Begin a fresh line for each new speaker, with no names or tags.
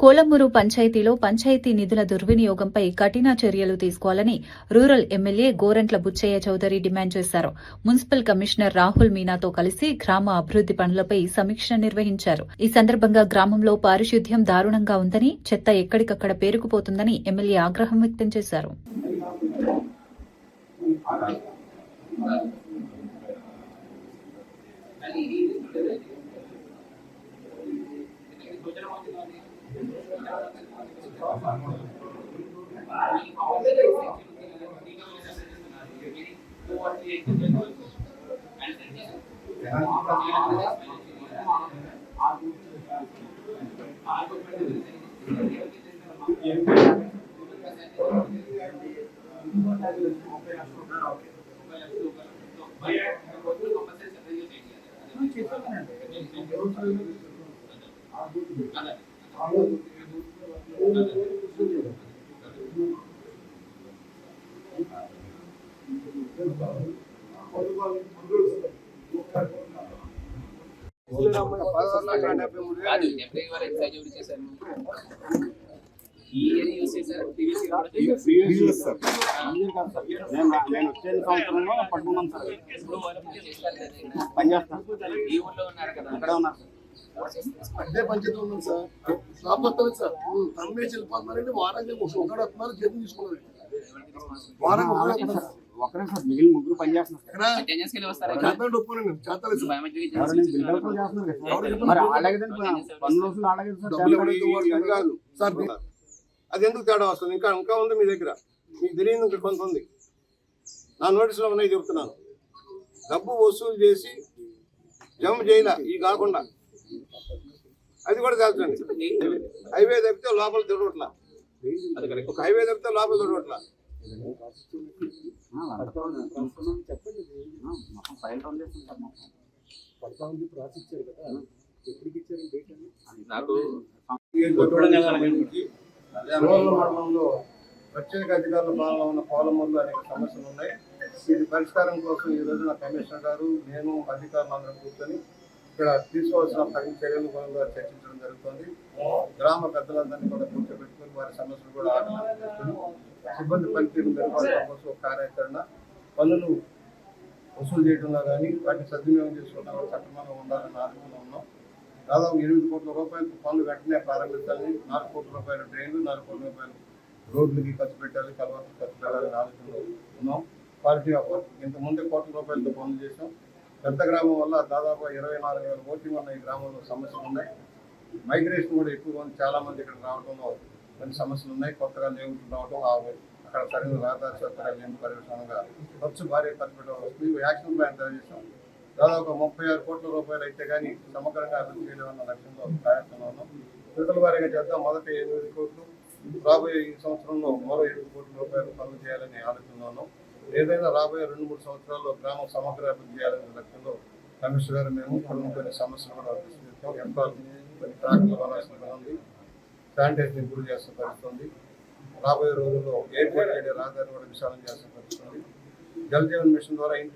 కోలమూరు పంచాయతీలో పంచాయతీ నిధుల దుర్వినియోగంపై కఠిన చర్యలు తీసుకోవాలని rural MLA Gorantla Butchaiah Chowdary demand చేశారు. మున్సిపల్ కమిషనర్ రాహుల్ మీనాతో కలిసి గ్రామ అభివృద్ది పనులపై సమీక్ష నిర్వహించారు. ఈ సందర్భంగా గ్రామంలో పారిశుద్ధ్యం దారుణంగా ఉందని, చెత్త ఎక్కడికక్కడ పేరుకుపోతుందని ఎమ్మెల్యే ఆగ్రహం వ్యక్తం చేశారు.
అదే పంచాయతీ ఉన్నాం సార్. షాప్ వస్తుంది సార్. తమ్మేసి వెళ్ళిపోతున్నారంటే వారానికి ఒకటి వస్తున్నారు, జీతం తీసుకున్నారు. వారానికి
ఒకరే సార్, మిగిలిన ముగ్గురు పని చేస్తున్నారు.
అది ఎందుకు తేడా వస్తుంది? ఇంకా ఉంది మీ దగ్గర, మీకు తెలియదు. ఇంకా కొంత ఉంది. నా నోటీసులో ఉన్నాయి, చెప్తున్నాను. డబ్బు వసూలు చేసి జమ చేయలే, ఈ కాకుండా అది కూడా తెలుసండి. హైవే తప్పితే లోపల తిరగట్లా, హైవే తప్పితే లోపల తిరగట్లా. మండలంలో ప్రత్యేక అధికారుల పాలన ఉన్న కోలమూరులో అనేక సమస్యలు ఉన్నాయి. వీటి పరిష్కారం కోసం ఈ రోజున కమిషనర్ గారు, నేను, అధికారులు అందరం కూర్చొని ఇక్కడ తీసుకోవాల్సిన తగిన చర్యల గురించి చర్చించడం జరుగుతుంది. గ్రామ పెద్దలందరినీ కూడా కూర్చోబెట్టుకుని వారి సమస్యలు కూడా ఆలోచన చేసుకుని సిబ్బంది పనితీరు మెరుగుపడడం కోసం ఒక కార్యాచరణ, పనులు వసూలు చేయడంలో కానీ వాటిని సద్వినియోగం చేసుకోవడం సక్రమంగా ఉండాలని ఆలోచనలో ఉన్నాం. దాదాపు 8 కోట్ల రూపాయలు పనులు వెంటనే ప్రారంభించాలని, 4 కోట్ల రూపాయల డ్రైన్లు, 4 కోట్ల రూపాయలు రోడ్లకి ఖర్చు పెట్టాలి, కలవట్లు ఖర్చు పెట్టాలని ఆలోచనలో ఉన్నాం. క్వాలిటీ ఆఫ్ వర్క్ ఇంతకుముందే కోట్ల రూపాయలతో పనులు చేసాం. పెద్ద గ్రామం వల్ల దాదాపు 24,000 ఓటింగ్ ఉన్న ఈ గ్రామంలో సమస్యలు ఉన్నాయి. మైగ్రేషన్ కూడా ఎక్కువ మంది, చాలా మంది ఇక్కడ రావడంలో కొన్ని సమస్యలు ఉన్నాయి. కొత్తగా లేవులు రావడం, అక్కడ సరైన రహదారి సౌకర్యాలు లేని పర్యవసానంగా భారీ ఖర్చు పెట్టడం వస్తుంది. యాక్షన్ ప్లాన్ తయారు చేసాం. దాదాపు 36 కోట్ల రూపాయలు అయితే కానీ సమగ్రంగా అభివృద్ధి చేయడం లక్ష్యంలో ప్రయత్నంలో ఉన్నాం. విడతల వారీగా చేద్దాం. మొదటి 8 కోట్లు, రాబోయే ఈ సంవత్సరంలో మరో 7 కోట్ల రూపాయలు పనులు చేయాలని ఆలోచనలో ఉన్నాం. ఏదైనా రాబోయే 2-3 సంవత్సరాల్లో గ్రామం సమగ్ర అభివృద్ధి చేయాలనే లక్ష్యంలో కమిషనర్ గారు, మేము కొన్ని సమస్యలు కూడా తీసుకుంటాం. ఎంప్లాయ్ కొన్ని ట్రాక్లు కొనాల్సిన పని ఉంది. శానిటైజర్ ఇంప్రూవ్ చేసిన పరిస్థితుంది. రాబోయే రోజుల్లో ఎయిర్పోర్ట్ ఏరియా రహదారిని కూడా విశాలం చేసిన పరిస్థితుంది. జల్ జీవన్ మిషన్ ద్వారా ఇంటి